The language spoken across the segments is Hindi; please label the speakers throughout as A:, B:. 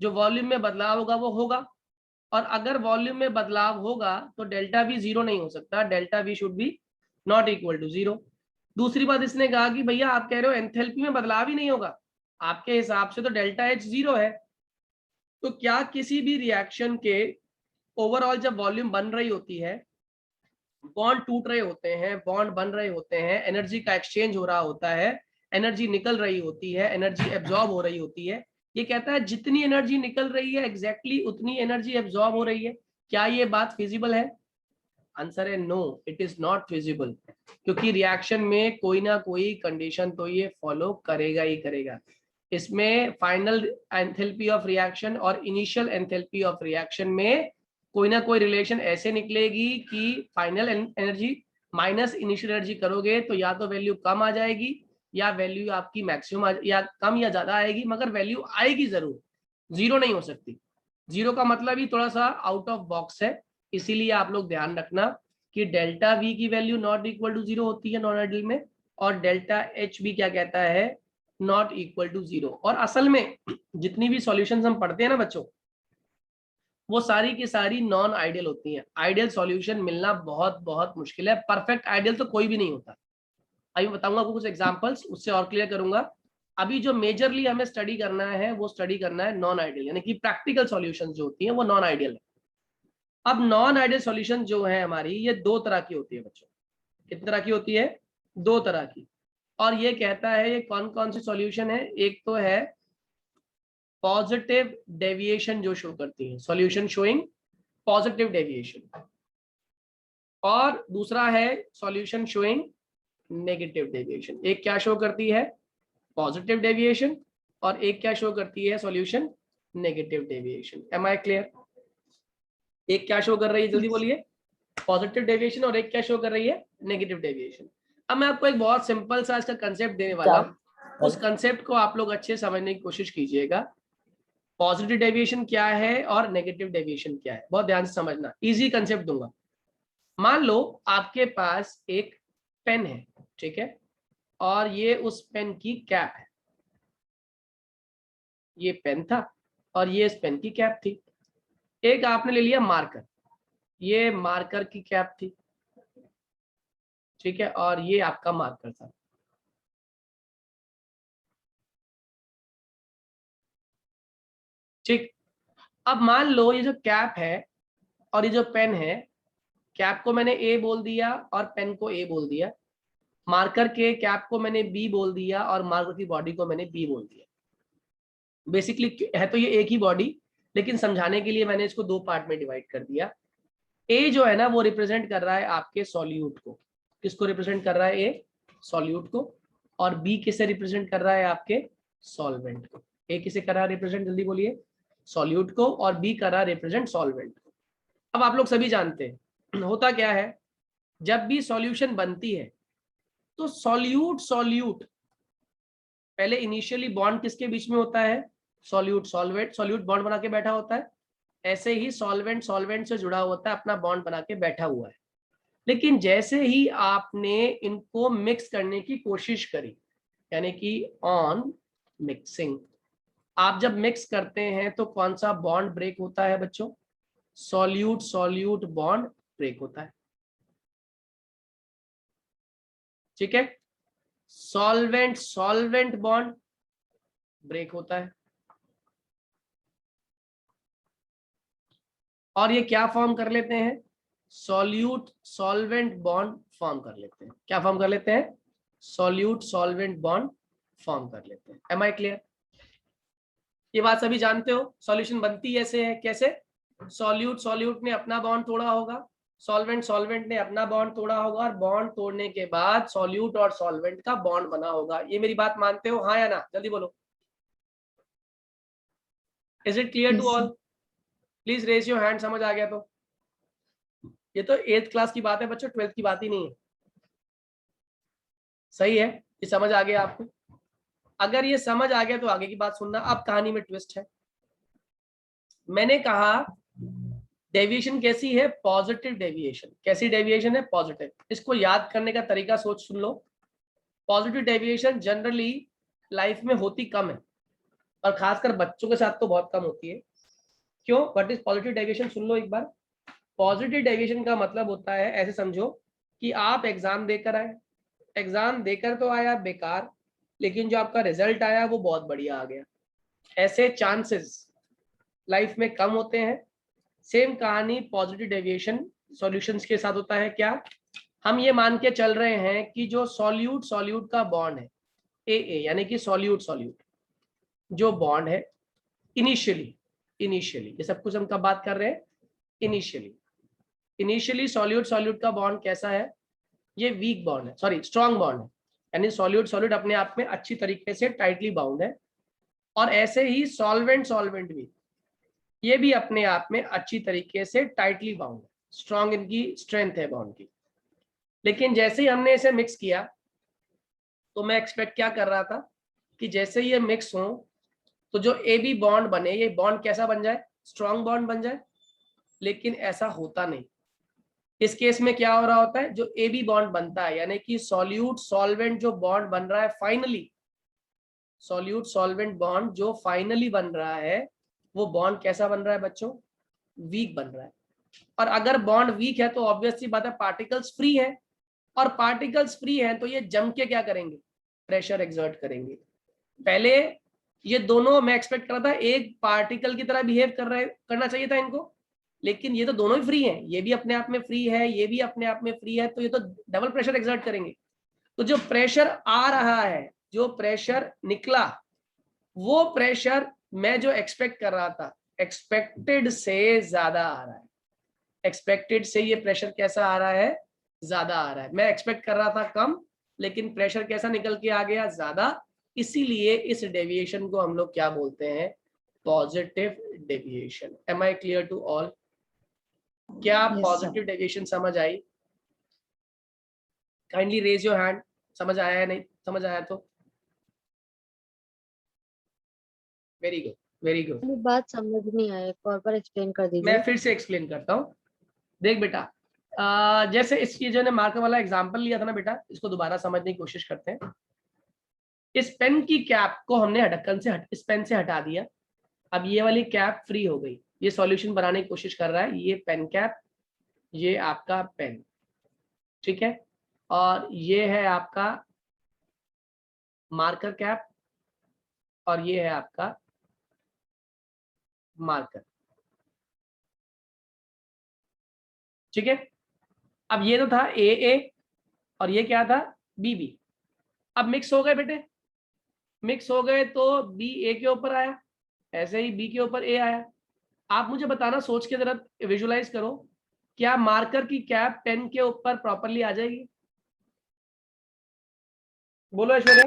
A: जो वॉल्यूम में बदलाव होगा वो होगा, और अगर वॉल्यूम में बदलाव होगा तो डेल्टा वी जीरो नहीं हो सकता, delta V should be not equal to zero. दूसरी बात इसने कहा कि भैया आप कह रहे हो एंथैल्पी में बदलाव ही नहीं होगा, आपके हिसाब से तो डेल्टा एच जीरो है, तो क्या किसी भी रिएक्शन के ओवरऑल जब वॉल्यूम बन रही होती है, बॉन्ड टूट रहे होते हैं, बॉन्ड बन रहे होते हैं, एनर्जी का एक्सचेंज हो रहा होता है, एनर्जी निकल रही होती है, एनर्जी एब्जॉर्ब हो रही होती है, ये कहता है जितनी एनर्जी निकल रही है एग्जैक्टली उतनी एनर्जी एब्जॉर्ब हो रही है, क्या ये बात फिजिबल है? आंसर है no, it is not feasible, क्योंकि रिएक्शन में कोई ना कोई कंडीशन तो ये फॉलो करेगा ही करेगा। इसमें फाइनल एंथैल्पी ऑफ रिएक्शन और इनिशियल एंथैल्पी ऑफ रिएक्शन में कोई ना कोई रिलेशन ऐसे निकलेगी कि final energy minus initial energy करोगे तो या तो वैल्यू कम आ जाएगी या वैल्यू आपकी मैक्सिमम या कम या ज्यादा आएगी, मगर वैल्यू आएगी जरूर, जीरो नहीं हो सकती। जीरो का मतलब ही थोड़ा सा आउट ऑफ बॉक्स है, इसीलिए आप लोग ध्यान रखना कि डेल्टा वी की value not equal to zero होती है नॉन आइडियल में, और डेल्टा एच भी क्या कहता है, नॉट इक्वल टू जीरो। और असल में जितनी भी सॉल्यूशंस हम पढ़ते हैं ना बच्चों, वो सारी की सारी नॉन आइडियल होती हैं। आइडियल सॉल्यूशन मिलना बहुत बहुत मुश्किल है, परफेक्ट आइडियल तो कोई भी नहीं होता। अभी बताऊंगा आपको कुछ एग्जांपल्स, उससे और क्लियर करूंगा। अभी जो मेजरली हमें स्टडी करना है वो स्टडी करना है नॉन आइडियल, यानी कि प्रैक्टिकल सॉल्यूशंस जो होती हैं वो नॉन आइडियल है। अब नॉन आइडियल सॉल्यूशन जो है हमारी, ये दो तरह की होती है बच्चों। कितनी तरह की होती है? दो तरह की। और ये कहता है ये कौन कौन सी सॉल्यूशन है, एक तो है पॉजिटिव डेविएशन जो शो करती है, सॉल्यूशन शोइंग पॉजिटिव डेविएशन, और दूसरा है सॉल्यूशन शोइंग नेगेटिव डेविएशन। एक क्या शो करती है? पॉजिटिव डेविएशन, और एक क्या शो करती है? Solution negative deviation. Am I clear? एक क्या शो कर रही है, जल्दी बोलिए? पॉजिटिव डेविएशन, और एक क्या शो कर रही है? Negative deviation. अब मैं आपको एक बहुत सिंपल सा इसका कंसेप्ट देने वाला हूँ, उस कंसेप्ट को आप लोग अच्छे समझने की कोशिश कीजिएगा। पॉजिटिव डेविएशन क्या है और नेगेटिव डेविएशन क्या है, बहुत ध्यान से समझना, इजी कंसेप्ट दूंगा। मान लो आपके पास एक पेन है, ठीक है, और ये उस पेन की कैप है। ये पेन था और ये इस पेन की कैप थी। एक आपने ले लिया मार्कर, ये मार्कर की कैप थी, ठीक है, और ये आपका मार्कर था। ठीक, अब मान लो ये जो कैप है और ये जो पेन है, कैप को मैंने ए बोल दिया और पेन को ए बोल दिया, मार्कर के कैप को मैंने बी बोल दिया और मार्कर की बॉडी को मैंने बी बोल दिया। बेसिकली है तो ये एक ही बॉडी, लेकिन समझाने के लिए मैंने इसको दो पार्ट में डिवाइड कर दिया। ए जो है ना वो रिप्रेजेंट कर रहा है आपके सॉल्यूट को। किसको रिप्रेजेंट कर रहा है? ए सॉल्यूट को। और बी किसे रिप्रेजेंट कर रहा है? आपके सॉल्वेंट को। ए किसे कर रहा है रिप्रेजेंट, जल्दी बोलिए? सॉल्यूट को, और बी कर रहा है रिप्रेजेंट सॉल्वेंट को। अब आप लोग सभी जानते हैं होता क्या है, जब भी सॉल्यूशन बनती है तो सॉल्यूट सॉल्यूट पहले इनिशियली बॉन्ड किसके बीच में होता है? सॉल्यूट सॉल्वेंट, सॉल्यूट बॉन्ड बना के बैठा होता है। ऐसे ही सॉल्वेंट सॉल्वेंट से जुड़ा होता है, अपना बॉन्ड बना के बैठा हुआ है। लेकिन जैसे ही आपने इनको मिक्स करने की कोशिश करी, यानी कि ऑन मिक्सिंग, आप जब मिक्स करते हैं तो कौन सा बॉन्ड ब्रेक होता है बच्चों? सॉल्यूट सॉल्यूट बॉन्ड ब्रेक होता है, ठीक है। सॉल्वेंट सॉल्वेंट बॉन्ड ब्रेक होता है, और ये क्या फॉर्म कर लेते हैं? सॉल्यूट सॉल्वेंट बॉन्ड फॉर्म कर लेते हैं। क्या फॉर्म कर लेते हैं? सॉल्यूट सॉल्वेंट बॉन्ड फॉर्म कर लेते हैं। Am I clear? ये बात सभी जानते हो। सॉल्यूशन बनती ऐसे है, कैसे? सॉल्यूट सॉल्यूट ने अपना बॉन्ड तोड़ा होगा, सॉल्वेंट सॉल्वेंट ने अपना बॉन्ड तोड़ा होगा, और बॉन्ड तोड़ने के बाद सॉल्यूट और सॉल्वेंट का बॉन्ड बना होगा। ये मेरी बात मानते हो, हाँ या ना? जल्दी बोलो। Is it clear to all? Please raise your hand, समझ आ गया तो। ये तो 8th क्लास की बात है बच्चों, 12th की बात ही नहीं है। सही है, ये समझ आ गया आपको? अगर ये समझ आ गया तो आगे की बात सुनना। अब कहानी में ट्विस्ट है। मैंने कहा डेविएशन कैसी है? Positive deviation. कैसी डेविएशन है? पॉजिटिव। इसको याद करने का तरीका सुन लो। पॉजिटिव डेविएशन जनरली लाइफ में होती कम है, और खासकर बच्चों के साथ तो बहुत कम होती है। क्यों? What is positive deviation? सुन लो एक बार। पॉजिटिव डेविएशन का मतलब होता है, ऐसे समझो कि आप एग्जाम देकर आए, एग्जाम देकर तो आया बेकार, लेकिन जो आपका रिजल्ट आया वो बहुत बढ़िया आ गया। ऐसे चांसेस लाइफ में कम होते हैं। सेम कहानी पॉजिटिव डेविएशन सॉल्यूशंस के साथ होता है। क्या? हम ये मान के चल रहे हैं कि जो सॉल्यूट सॉल्यूट का बॉन्ड है ए यानी कि सॉल्यूट सॉल्यूट जो बॉन्ड है इनिशियली ये सब कुछ हम कब बात कर रहे हैं? इनिशियली सॉल्यूट सॉल्यूट का बॉन्ड कैसा है? ये वीक बॉन्ड है, सॉरी स्ट्रॉन्ग बॉन्ड है, यानी सॉल्यूट सॉल्यूट अपने आप में अच्छी तरीके से टाइटली बाउंड है। और ऐसे ही सॉल्वेंट सॉल्वेंट भी, ये भी अपने आप में अच्छी तरीके से टाइटली बाउंड है, स्ट्रॉन्ग इनकी स्ट्रेंथ है बॉन्ड की। लेकिन जैसे ही हमने इसे मिक्स किया तो मैं एक्सपेक्ट क्या कर रहा था कि जैसे ये मिक्स हो तो जो ए बी बॉन्ड बने, ये बॉन्ड कैसा बन जाए? स्ट्रॉन्ग बॉन्ड बन जाए। लेकिन ऐसा होता नहीं। इस केस में क्या हो रहा होता है? जो ए बी बॉन्ड बनता है यानी कि सॉल्यूट सॉल्वेंट जो बॉन्ड बन रहा है फाइनली, सॉल्यूट सॉल्वेंट बॉन्ड जो फाइनली बन रहा है वो बॉन्ड कैसा बन रहा है बच्चों? वीक बन रहा है। और अगर बॉन्ड वीक है तो ऑब्वियस सी बात है पार्टिकल्स फ्री है, और पार्टिकल्स फ्री हैं तो ये जम के क्या करेंगे? प्रेशर एक्सर्ट करेंगे। पहले ये दोनों मैं एक्सपेक्ट कर रहा था एक पार्टिकल की तरह बिहेव करना चाहिए था इनको, लेकिन ये तो दोनों ही फ्री हैं, ये भी अपने आप में फ्री है, ये भी अपने आप में फ्री है, तो ये तो डबल प्रेशर एक्सर्ट करेंगे। तो जो प्रेशर आ रहा है, जो प्रेशर निकला, वो प्रेशर मैं जो एक्सपेक्ट कर रहा था एक्सपेक्टेड से ज्यादा आ रहा है। एक्सपेक्टेड से ये प्रेशर कैसा आ रहा है? ज्यादा आ रहा है। मैं एक्सपेक्ट कर रहा था कम, लेकिन प्रेशर कैसा निकल के आ गया? ज्यादा। इसीलिए इस डेविएशन को हम लोग क्या बोलते हैं? Positive deviation. Am I clear to all? क्या पॉजिटिव डेविएशन समझ आई? Kindly raise your hand. समझ आया है? नहीं समझ आया तो वेरी गुड, वेरी गुड।
B: बात समझ नहीं आया, एक और बार एक्सप्लेन कर दीजिए।
A: मैं फिर से एक्सप्लेन करता हूँ। देख बेटा, जैसे इस जो ने मार्कर वाला एग्जांपल लिया था ना बेटा, इसको दोबारा समझने की कोशिश करते हैं। इस पेन की कैप को हमने ढक्कन से इस पेन से हटा दिया। अब ये वाली कैप फ्री हो गई, ये सॉल्यूशन बनाने की कोशिश कर रहा है। ये पेन कैप, ये आपका पेन, ठीक है, और ये है आपका मार्कर कैप, और ये है आपका मार्कर, ठीक है। अब ये तो था ए और ये क्या था? बी। अब मिक्स हो गए बेटे, मिक्स हो गए तो बी ए के ऊपर आया, ऐसे ही बी के ऊपर ए आया। आप मुझे बताना, सोच के जरा विजुलाइज करो, क्या मार्कर की कैप पेन के ऊपर प्रॉपरली आ जाएगी? बोलो ऐश्वर्या।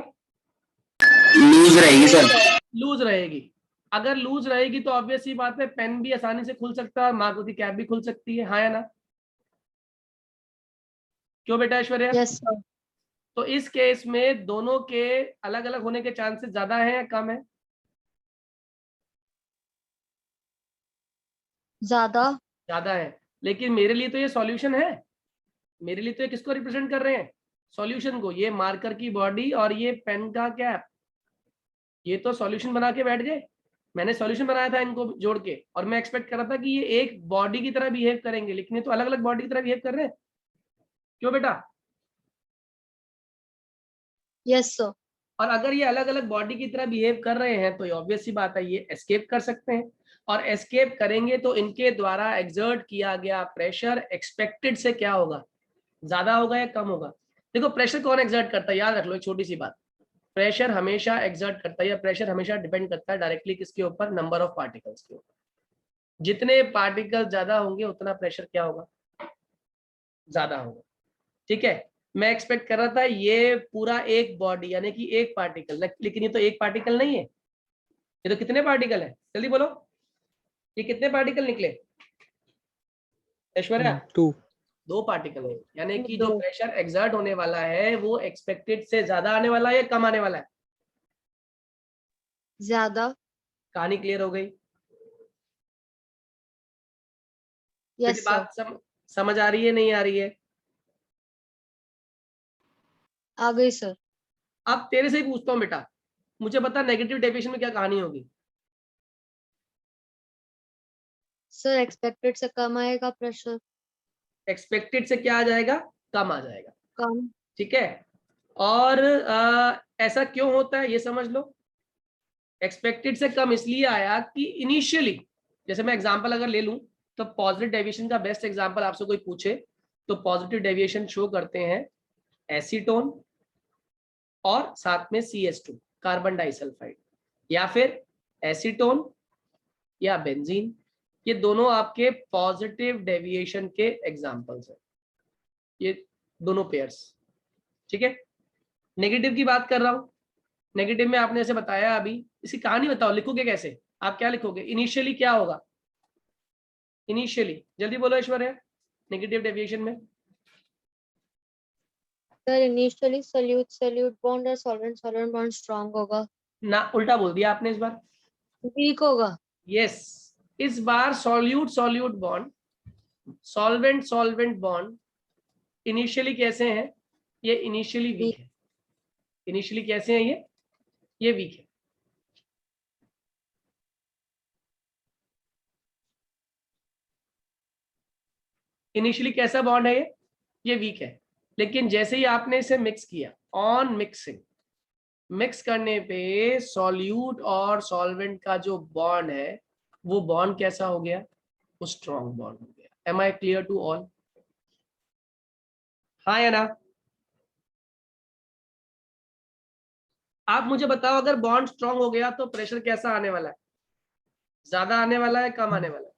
C: लूज रहेगी सर।
A: लूज रहेगी। अगर लूज रहेगी तो ऑब्वियस ही बात है पेन भी आसानी से खुल सकता है और मार्कर की कैप भी खुल सकती है, हाँ या ना? क्यों बेटा ऐश्वर्या?
B: Yes sir.
A: तो इस केस में दोनों के अलग अलग होने के चांसेस ज्यादा है या कम है?
B: ज्यादा।
A: ज्यादा है। लेकिन मेरे लिए तो ये सॉल्यूशन है, मेरे लिए तो ये किसको रिप्रेजेंट कर रहे हैं? सॉल्यूशन को। ये मार्कर की बॉडी और ये पेन का कैप, ये तो सॉल्यूशन बना के बैठ गए। मैंने सॉल्यूशन बनाया था इनको जोड़ के, और मैं एक्सपेक्ट कर रहा था कि ये एक बॉडी की तरह बिहेव करेंगे, लेकिन ये तो अलग अलग बॉडी की तरह बिहेव कर रहे हैं। क्यों बेटा?
B: Yes sir.
A: और अगर ये अलग अलग बॉडी की तरह बिहेव कर रहे हैं तो ये ऑब्वियस सी बात है ये एस्केप कर सकते हैं, और एस्केप करेंगे तो इनके द्वारा एक्सर्ट किया गया प्रेशर एक्सपेक्टेड से क्या होगा? ज्यादा होगा या कम होगा? देखो प्रेशर कौन एक्सर्ट करता है, याद रख लो एक छोटी सी बात। प्रेशर हमेशा एक्सर्ट करता है, या प्रेशर हमेशा डिपेंड करता है डायरेक्टली किसके ऊपर? नंबर ऑफ पार्टिकल्स के ऊपर। जितने पार्टिकल ज्यादा होंगे उतना प्रेशर क्या होगा? ज्यादा होगा, ठीक है। मैं एक्सपेक्ट कर रहा था ये पूरा एक बॉडी यानी कि एक पार्टिकल, लेकिन ये तो एक पार्टिकल नहीं है, ये तो कितने पार्टिकल है? जल्दी बोलो, ये कितने पार्टिकल निकले ऐश्वर्या?
C: 2।
A: 2 पार्टिकल है, यानी कि जो
B: दो।
A: प्रेशर एक्सर्ट होने वाला है वो एक्सपेक्टेड से ज्यादा आने वाला है या कम आने वाला है?
B: ज्यादा।
A: कहानी क्लियर हो गई? बेटी
B: यस सर।
A: बात समझ आ रही है नहीं आ रही है?
B: आ गई सर।
A: अब तेरे से ही पूछता हूँ बेटा, मुझे पता नेगेटिव डेविएशन में क्या कहानी होगी।
B: सर एक्सपेक्टेड से कम आएगा प्रेशर।
A: एक्सपेक्टेड से क्या आ जाएगा, कम आ जाएगा,
B: कम।
A: ठीक है। और ऐसा क्यों होता है ये समझ लो। एक्सपेक्टेड से कम इसलिए आया कि इनिशियली, जैसे मैं एग्जांपल अगर ले लूं तो पॉजिटिव डेविएशन का बेस्ट एग्जांपल आपसे कोई पूछे तो पॉजिटिव डेविएशन शो करते हैं एसीटोन और साथ में CH2 कार्बन डाइसल्फाइड, या फिर एसीटोन या बेंजीन। ये दोनों आपके पॉजिटिव डेविएशन के एग्जांपल्स हैं, ये दोनों पेयर्स, ठीक है। नेगेटिव की बात कर रहा हूं। नेगेटिव में आपने ऐसे बताया, अभी इसकी कहानी बताओ, लिखोगे कैसे, आप क्या लिखोगे, इनिशियली क्या होगा, इनिशियली जल्दी बोलो ऐश्वर्या, नेगेटिव डेविएशन में।
B: Sir initially solute solute bond और सॉल्वेंट सॉल्वेंट बॉन्ड स्ट्रांग होगा।
A: ना, उल्टा बोल दिया आपने इस बार।
B: वीक होगा।
A: यस, इस बार solute solute bond, solvent solvent bond initially कैसे हैं, ये इनिशियली वीक है। इनिशियली कैसे हैं ये वीक है। इनिशियली कैसा बॉन्ड है ये वीक है। लेकिन जैसे ही आपने इसे मिक्स किया, ऑन मिक्सिंग, मिक्स करने पे सॉल्यूट और सॉल्वेंट का जो बॉन्ड है वो बॉन्ड कैसा हो गया, वो स्ट्रॉन्ग बॉन्ड हो गया। Am I clear to all, हाँ या ना। आप मुझे बताओ, अगर बॉन्ड स्ट्रॉन्ग हो गया तो प्रेशर कैसा आने वाला है, ज्यादा आने वाला है, कम आने वाला है,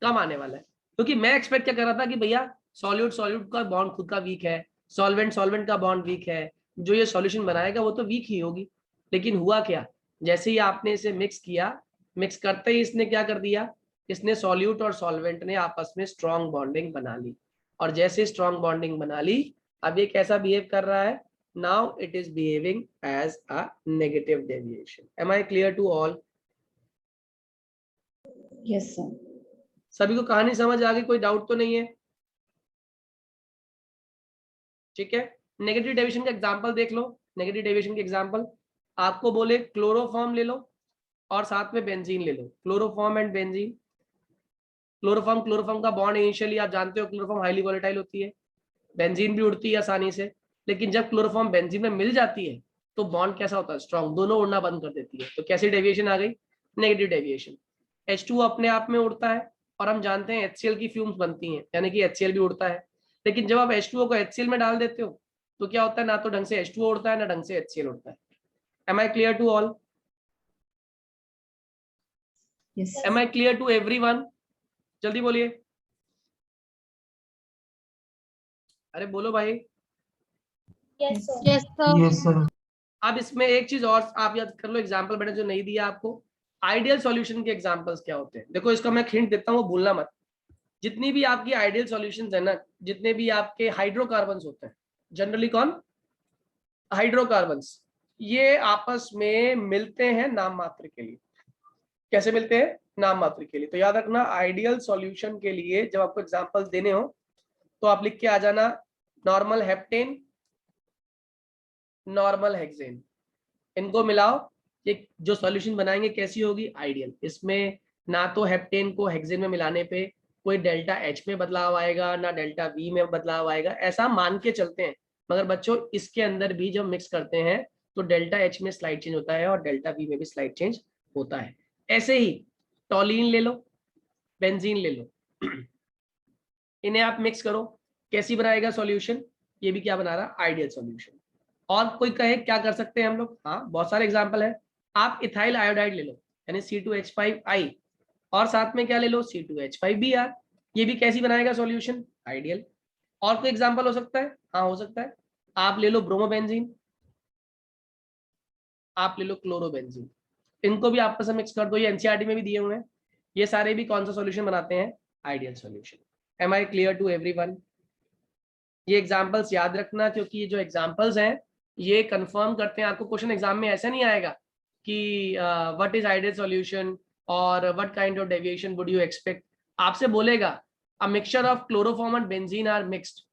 A: कम आने वाला है। क्योंकि मैं एक्सपेक्ट क्या कर रहा था कि भैया सॉल्यूट सॉल्यूट का बॉन्ड खुद का वीक है, सॉल्वेंट सॉल्वेंट का बॉन्ड वीक है, जो ये सॉल्यूशन बनाएगा वो तो वीक ही होगी। लेकिन हुआ क्या, जैसे ही आपने इसे मिक्स किया, मिक्स करते ही इसने क्या कर दिया, इसने सॉल्यूट और सॉल्वेंट ने आपस में स्ट्रॉन्ग बॉन्डिंग बना ली। और जैसे स्ट्रॉन्ग बॉन्डिंग बना ली, अब ये कैसा बिहेव कर रहा है, now it is behaving as a negative deviation. Am I clear to all?
D: Yes sir.
A: सभी को कहानी समझ आ गई, कोई डाउट तो नहीं है? ठीक है। नेगेटिव डेविएशन का एग्जांपल देख लो। नेगेटिव डेविएशन के एग्जांपल, आपको बोले क्लोरोफॉर्म ले लो और साथ में बेंजीन ले लो, chloroform and benzene. Chloroform chloroform का बॉन्ड इनिशियली आप जानते हो, क्लोरोफॉर्म हाईली वोलेटाइल होती है, बेंजीन भी उड़ती है आसानी से। लेकिन जब क्लोरोफॉर्म बेंजीन में मिल जाती है तो बॉन्ड कैसा होता है, स्ट्रॉन्ग, दोनों उड़ना बंद कर देती है। तो कैसी डेविएशन आ गई, नेगेटिव डेविएशन। H2 अपने आप में उड़ता है और हम जानते हैं HCl की फ्यूम्स बनती हैं, यानी कि HCl भी उड़ता है। लेकिन जब आप H2O को HCl में डाल देते हो तो क्या होता है, ना तो ढंग से H2O उड़ता है, ना ढंग से HCl उड़ता है। Am I clear to all?
D: Yes
A: am I clear to everyone? जल्दी बोलिए, अरे बोलो भाई।
B: Yes sir.
A: अब इसमें एक चीज और आप याद कर लो, एग्जांपल मैंने जो नहीं दिया आपको, आइडियल सॉल्यूशन के एग्जांपल्स क्या होते हैं। देखो इसका मैं हिंट देता हूँ, भूलना मत। जितनी भी आपकी आइडियल सॉल्यूशंस है ना, जितने भी आपके हाइड्रोकार्बन्स होते हैं, जनरली कौन, हाइड्रोकार्बन्स, ये आपस में मिलते हैं नाम मात्र के लिए। कैसे मिलते हैं, नाम मात्र के लिए। तो याद रखना, आइडियल सॉल्यूशन के लिए जब आपको एग्जांपल्स देने हो तो आप लिख के आ जाना, नॉर्मल हेप्टेन, नॉर्मल हेक्सेन, इनको मिलाओ, ये जो सॉल्यूशन बनाएंगे कैसी होगी, आइडियल। इसमें ना तो हेप्टेन को हेक्सेन में मिलाने पे कोई डेल्टा H में बदलाव आएगा, ना डेल्टा V में बदलाव आएगा, ऐसा मान के चलते हैं। मगर बच्चों इसके अंदर भी जब मिक्स करते हैं तो डेल्टा H में स्लाइड चेंज होता है और डेल्टा V में भी स्लाइड चेंज होता है। ऐसे ही टॉलिन ले लो, बेंजीन ले लो, इन्हें आप मिक्स करो, कैसी बनाएगा सॉल्यूशन, ये भी क्या बना रहा, आइडियल सॉल्यूशन। और कोई कहे क्या कर सकते हैं हम लोग, हाँ बहुत सारे एग्जांपल है। आप इथाइल आयोडाइड ले लो, यानी C2H5I, और साथ में क्या ले लो, C2H5Br, ये भी कैसी बनाएगा सॉल्यूशन, आइडियल। और कोई एग्जांपल हो सकता है, हाँ हो सकता है, आप ले लो ब्रोमोबेंजीन, आप ले लो क्लोरोबेंजीन, इनको भी आपस में मिक्स कर दो, ये एनसीईआरटी में भी दिए हुए हैं। ये सारे भी कौन सा सॉल्यूशन बनाते हैं, ideal solution. Am I clear to everyone? ये एग्जांपल्स याद रखना, क्योंकि ये जो एग्जांपल्स हैं ये कंफर्म करते हैं। आपको क्वेश्चन एग्जाम में ऐसा नहीं आएगा कि व्हाट इज आइडियल सॉल्यूशन और what kind of deviation would you expect. आपसे बोलेगा a mixture of chloroform and benzene are mixed,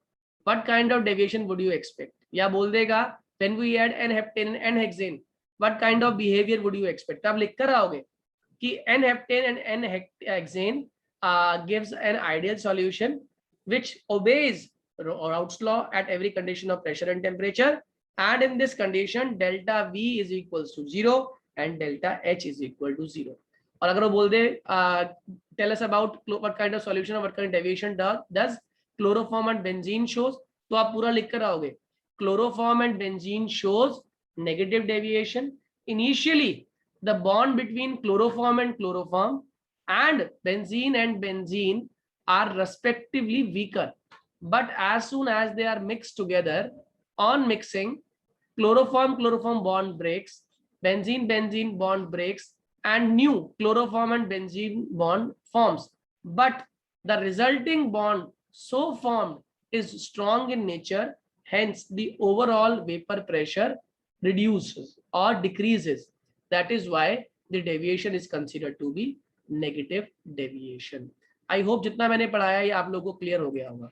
A: what kind of deviation would you expect, या बोल देगा when we add n-heptane and n-hexane, what kind of behavior would you expect? आप लिख कर आओगे कि n-heptane and n-hexane gives an ideal solution which obeys Raoult's law at every condition of pressure and temperature, and in this condition delta V is equals to 0 and delta H is equal to 0. और अगर वो बोल दे tell us about what kind of solution or what kind of deviation does chloroform and benzene shows, तो आप पूरा लिख कर आओगे chloroform and benzene shows negative deviation. Initially the bond between chloroform and benzene are respectively weaker, but as soon as they are mixed together, on mixing, chloroform bond breaks, benzene bond breaks, and new chloroform and benzene bond forms, but the resulting bond so formed is strong in nature, hence the overall vapor pressure reduces or decreases. That is why the deviation is considered to be negative deviation. I hope जितना मैंने पढ़ाया ये आप लोगों को क्लियर हो गया होगा.